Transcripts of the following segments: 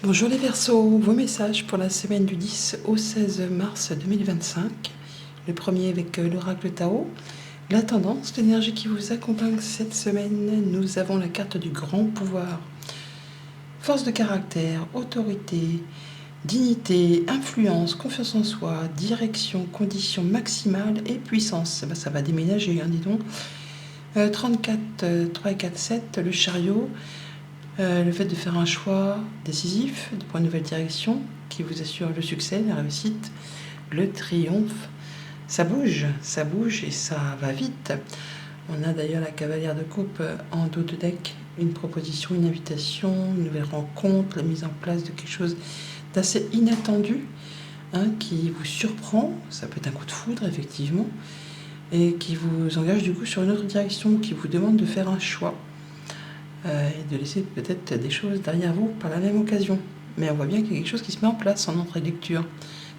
Bonjour les Verseaux, vos messages pour la semaine du 10 au 16 mars 2025. Le premier avec l'oracle Tao. La tendance, l'énergie qui vous accompagne cette semaine, nous avons la carte du grand pouvoir. Force de caractère, autorité, dignité, influence, confiance en soi, direction, conditions maximales et puissance. Ça va déménager, dis donc. 34, 3 et 4, 7, le chariot. Le fait de faire un choix décisif pour une nouvelle direction qui vous assure le succès, la réussite, le triomphe. Ça bouge et ça va vite. On a d'ailleurs la cavalière de coupe en dos de deck, une proposition, une invitation, une nouvelle rencontre, la mise en place de quelque chose d'assez inattendu, qui vous surprend. Ça peut être un coup de foudre, effectivement, et qui vous engage du coup sur une autre direction, qui vous demande de faire un choix. Et de laisser peut-être des choses derrière vous par la même occasion. Mais on voit bien qu'il y a quelque chose qui se met en place en entrée de lecture.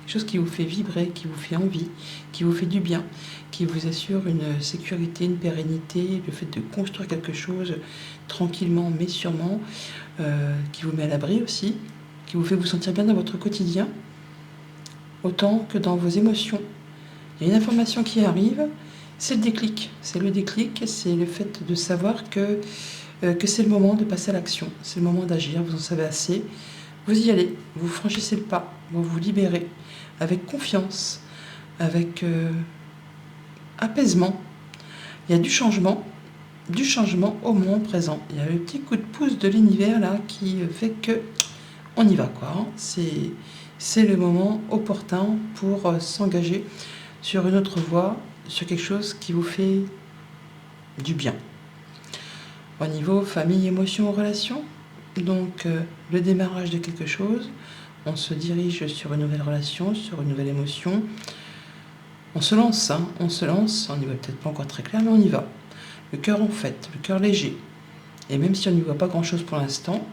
Quelque chose qui vous fait vibrer, qui vous fait envie, qui vous fait du bien, qui vous assure une sécurité, une pérennité, le fait de construire quelque chose tranquillement mais sûrement, qui vous met à l'abri aussi, qui vous fait vous sentir bien dans votre quotidien, autant que dans vos émotions. Il y a une information qui arrive, c'est le déclic. C'est le déclic, c'est le fait de savoir que c'est le moment de passer à l'action, c'est le moment d'agir, vous en savez assez, vous y allez, vous franchissez le pas, vous vous libérez avec confiance, avec apaisement. Il y a du changement au moment présent. Il y a le petit coup de pouce de l'univers là qui fait que on y va quoi. C'est le moment opportun pour s'engager sur une autre voie, sur quelque chose qui vous fait du bien. Au niveau famille, émotions, relations, donc le démarrage de quelque chose, on se dirige sur une nouvelle relation, sur une nouvelle émotion, on se lance, on n'y va peut-être pas encore très clair, mais on y va. Le cœur en fête, le cœur léger. Et même si on n'y voit pas grand-chose pour l'instant,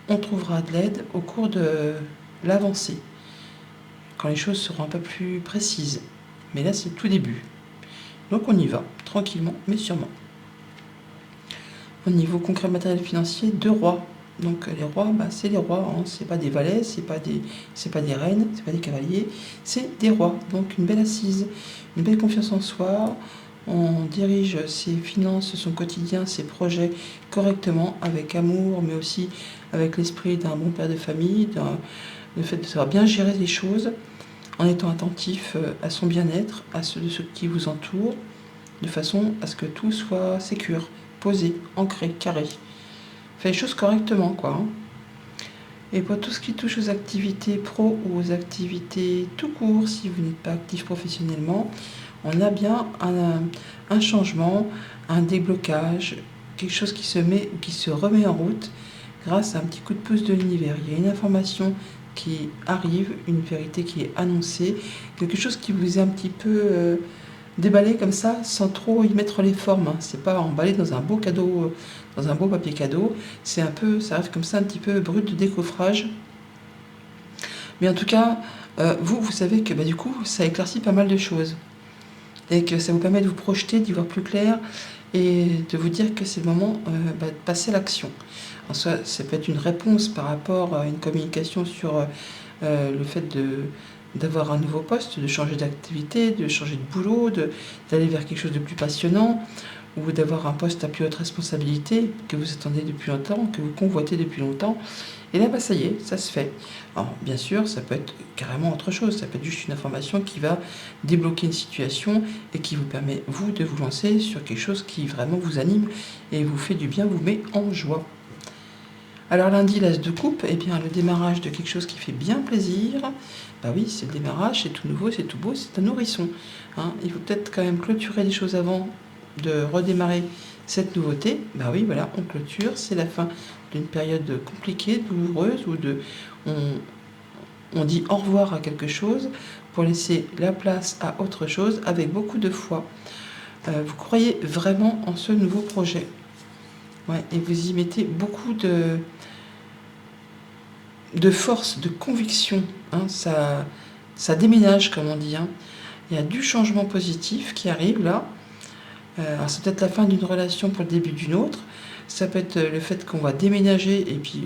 on trouvera de l'aide au cours de l'avancée, quand les choses seront un peu plus précises. Mais là, c'est le tout début. Donc on y va, tranquillement, mais sûrement. Au niveau concret matériel financier, 2 rois. Donc les rois, c'est les rois, c'est pas des valets, c'est pas des reines, c'est pas des cavaliers, c'est des rois. Donc une belle assise, une belle confiance en soi. On dirige ses finances, son quotidien, ses projets correctement, avec amour, mais aussi avec l'esprit d'un bon père de famille, le fait de savoir bien gérer les choses, en étant attentif à son bien-être, à ceux de ceux qui vous entourent, de façon à ce que tout soit sécure, posé, ancré, carré. Fait les choses correctement, quoi. Et pour tout ce qui touche aux activités pro ou aux activités tout court, si vous n'êtes pas actif professionnellement, on a bien un changement, un déblocage, quelque chose qui se remet en route grâce à un petit coup de pouce de l'univers. Il y a une information qui arrive, une vérité qui est annoncée, quelque chose qui vous est un petit peu déballé comme ça, sans trop y mettre les formes. C'est pas emballé dans un beau cadeau, dans un beau papier cadeau. C'est un peu, ça arrive comme ça, un petit peu brut de décoffrage. Mais en tout cas, vous savez que du coup, ça éclaircit pas mal de choses. Et que ça vous permet de vous projeter, d'y voir plus clair et de vous dire que c'est le moment de passer à l'action. En soi, ça peut être une réponse par rapport à une communication sur le fait d'avoir un nouveau poste, de changer d'activité, de changer de boulot, d'aller vers quelque chose de plus passionnant, ou d'avoir un poste à plus haute responsabilité que vous attendez depuis longtemps, que vous convoitez depuis longtemps. Et là, ça y est, ça se fait. Alors, bien sûr, ça peut être carrément autre chose. Ça peut être juste une information qui va débloquer une situation et qui vous permet, vous, de vous lancer sur quelque chose qui vraiment vous anime et vous fait du bien, vous met en joie. Alors lundi, l'as de coupe, le démarrage de quelque chose qui fait bien plaisir. Oui, c'est le démarrage, c'est tout nouveau, c'est tout beau, c'est un nourrisson. Il faut peut-être quand même clôturer les choses avant de redémarrer cette nouveauté. Oui, voilà, on clôture, c'est la fin d'une période compliquée, douloureuse, où on dit au revoir à quelque chose pour laisser la place à autre chose avec beaucoup de foi. Vous croyez vraiment en ce nouveau projet. Et vous y mettez beaucoup de force, de conviction. Ça déménage, comme on dit. Il y a du changement positif qui arrive là. Alors c'est peut-être la fin d'une relation pour le début d'une autre. Ça peut être le fait qu'on va déménager et puis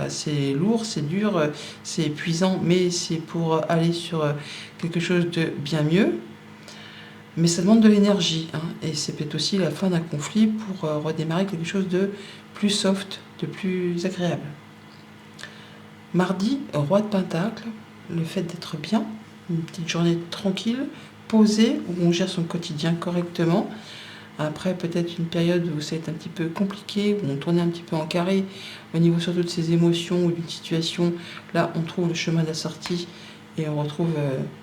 c'est lourd, c'est dur, c'est épuisant, mais c'est pour aller sur quelque chose de bien mieux. Mais ça demande de l'énergie, hein, et c'est peut-être aussi la fin d'un conflit pour redémarrer quelque chose de plus soft, de plus agréable. Mardi, roi de Pentacle, le fait d'être bien, une petite journée tranquille, posée, où on gère son quotidien correctement. Après, peut-être une période où ça va être un petit peu compliqué, où on tournait un petit peu en carré, au niveau surtout de ses émotions ou d'une situation. Là, on trouve le chemin de la sortie et on retrouve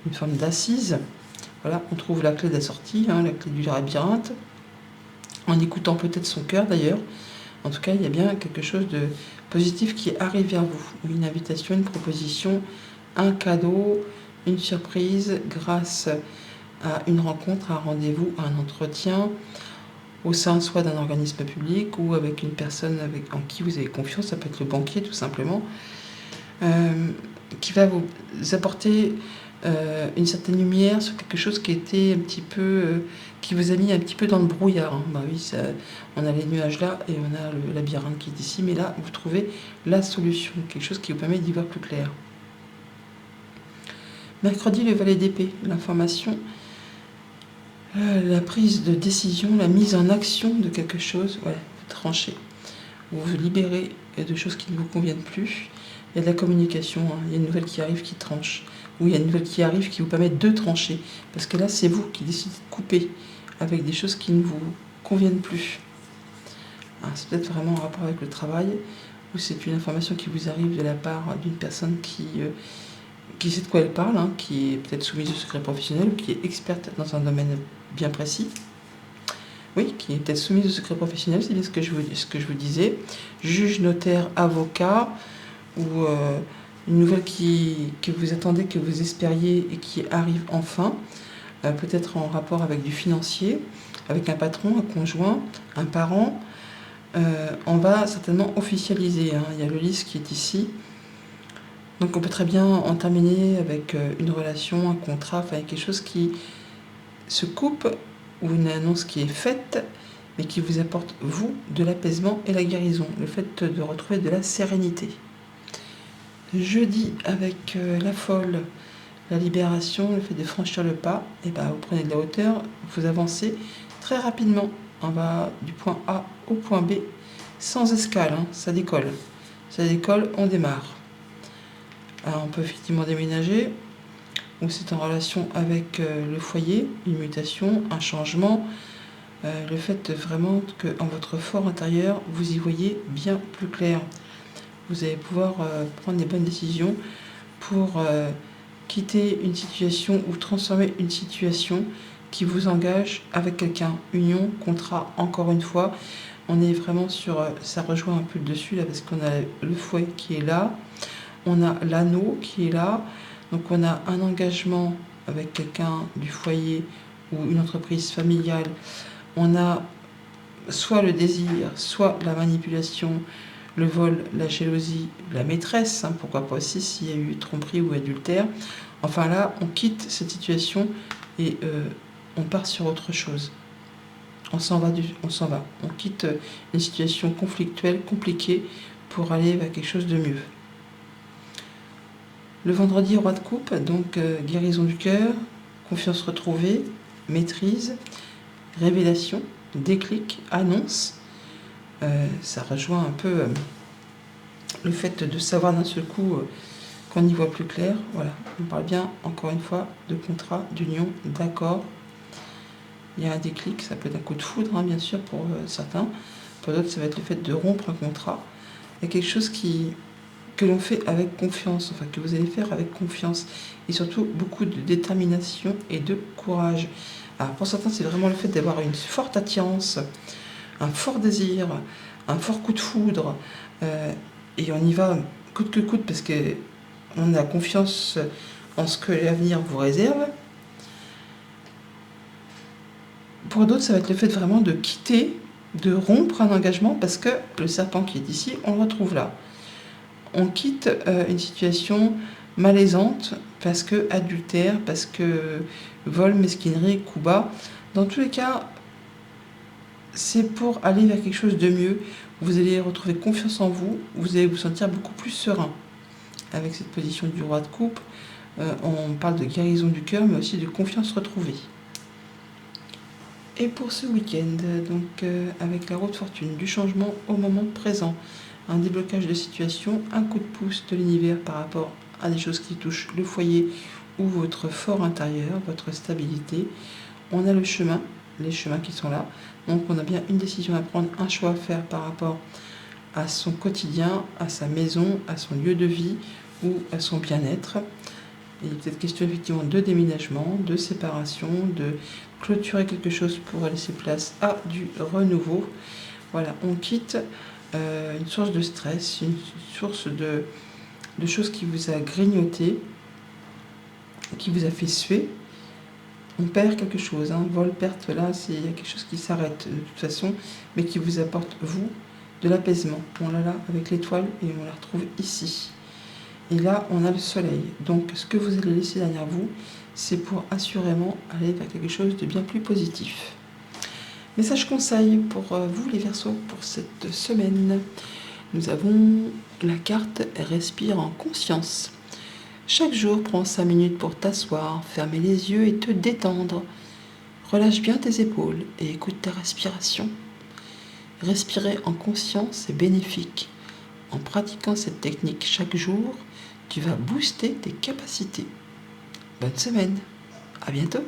une forme d'assise. Voilà, on trouve la clé de la sortie, hein, la clé du labyrinthe, en écoutant peut-être son cœur d'ailleurs. En tout cas, il y a bien quelque chose de positif qui arrive vers vous. Une invitation, une proposition, un cadeau, une surprise grâce à une rencontre, un rendez-vous, un entretien au sein soit d'un organisme public ou avec une personne en qui vous avez confiance, ça peut être le banquier tout simplement, qui va vous apporter une certaine lumière sur quelque chose qui était un petit peu, qui vous a mis un petit peu dans le brouillard. Hein. Bah oui, on a les nuages là et on a le labyrinthe qui est ici, mais là vous trouvez la solution, quelque chose qui vous permet d'y voir plus clair. Mercredi, le valet d'épée, l'information, la prise de décision, la mise en action de quelque chose, ouais, vous tranchez, vous vous libérez de choses qui ne vous conviennent plus. Il y a de la communication, hein. Il y a une nouvelle qui arrive qui tranche, ou il y a une nouvelle qui arrive qui vous permet de trancher, parce que là c'est vous qui décidez de couper avec des choses qui ne vous conviennent plus. C'est peut-être vraiment en rapport avec le travail, ou c'est une information qui vous arrive de la part d'une personne qui sait de quoi elle parle, hein, qui est peut-être soumise au secret professionnel ou qui est experte dans un domaine bien précis. Oui, qui est peut-être soumise au secret professionnel, c'est bien ce que je vous disais. Juge, notaire, avocat, ou une nouvelle que vous attendez, que vous espériez et qui arrive enfin, peut-être en rapport avec du financier, avec un patron, un conjoint, un parent. On va certainement officialiser, hein. Il y a le lys qui est ici. Donc on peut très bien en terminer avec une relation, un contrat, enfin quelque chose qui se coupe ou une annonce qui est faite mais qui vous apporte, vous, de l'apaisement et la guérison, le fait de retrouver de la sérénité. Jeudi, avec la folle, la libération, le fait de franchir le pas, et vous prenez de la hauteur, vous avancez très rapidement. On va du point A au point B sans escale, hein, ça décolle. Ça décolle, on démarre. Alors, on peut effectivement déménager, ou c'est en relation avec le foyer, une mutation, un changement, le fait vraiment qu'en votre fort intérieur, vous y voyez bien plus clair. Vous allez pouvoir prendre des bonnes décisions pour quitter une situation ou transformer une situation qui vous engage avec quelqu'un. Union, contrat, encore une fois. On est vraiment sur... ça rejoint un peu le dessus là, parce qu'on a le fouet qui est là. On a l'anneau qui est là. Donc on a un engagement avec quelqu'un du foyer ou une entreprise familiale. On a soit le désir, soit la manipulation, le vol, la jalousie, la maîtresse, hein, pourquoi pas aussi s'il y a eu tromperie ou adultère. Enfin là, on quitte cette situation et on part sur autre chose. On s'en va. On quitte une situation conflictuelle, compliquée, pour aller vers quelque chose de mieux. Le vendredi, roi de coupe, donc guérison du cœur, confiance retrouvée, maîtrise, révélation, déclic, annonce. Ça rejoint un peu le fait de savoir d'un seul coup qu'on y voit plus clair. Voilà, on parle bien, encore une fois, de contrat, d'union, d'accord. Il y a un déclic, ça peut être un coup de foudre, hein, bien sûr, pour certains. Pour d'autres, ça va être le fait de rompre un contrat. Il y a quelque chose que l'on fait avec confiance, enfin que vous allez faire avec confiance. Et surtout, beaucoup de détermination et de courage. Alors, pour certains, c'est vraiment le fait d'avoir une forte attirance, un fort désir, un fort coup de foudre, et on y va coûte que coûte parce qu'on a confiance en ce que l'avenir vous réserve. Pour d'autres, ça va être le fait vraiment de quitter, de rompre un engagement, parce que le serpent qui est ici, on le retrouve là. On quitte une situation malaisante, parce que adultère, parce que vol, mesquinerie, coup bas. Dans tous les cas, c'est pour aller vers quelque chose de mieux, Vous allez retrouver confiance en vous, vous allez vous sentir beaucoup plus serein. Avec cette position du roi de coupe, on parle de guérison du cœur, mais aussi de confiance retrouvée. Et pour ce week-end, donc avec la roue de fortune, du changement au moment présent, un déblocage de situation, un coup de pouce de l'univers par rapport à des choses qui touchent le foyer ou votre fort intérieur, votre stabilité. On a le chemin, les chemins qui sont là. Donc on a bien une décision à prendre, un choix à faire par rapport à son quotidien, à sa maison, à son lieu de vie ou à son bien-être. Il est peut-être question effectivement de déménagement, de séparation, de clôturer quelque chose pour laisser place à du renouveau. Voilà, on quitte une source de stress, une source de choses qui vous a grignoté, qui vous a fait suer. On perd quelque chose, vol, perte, là, il y a quelque chose qui s'arrête de toute façon, mais qui vous apporte, vous, de l'apaisement. On l'a là avec l'étoile et on la retrouve ici. Et là, on a le soleil. Donc, ce que vous allez laisser derrière vous, c'est pour assurément aller vers quelque chose de bien plus positif. Message conseil pour vous, les Verseaux, pour cette semaine. Nous avons la carte Respire en conscience. Chaque jour, prends 5 minutes pour t'asseoir, fermer les yeux et te détendre. Relâche bien tes épaules et écoute ta respiration. Respirer en conscience est bénéfique. En pratiquant cette technique chaque jour, tu vas booster tes capacités. Bonne semaine. À bientôt.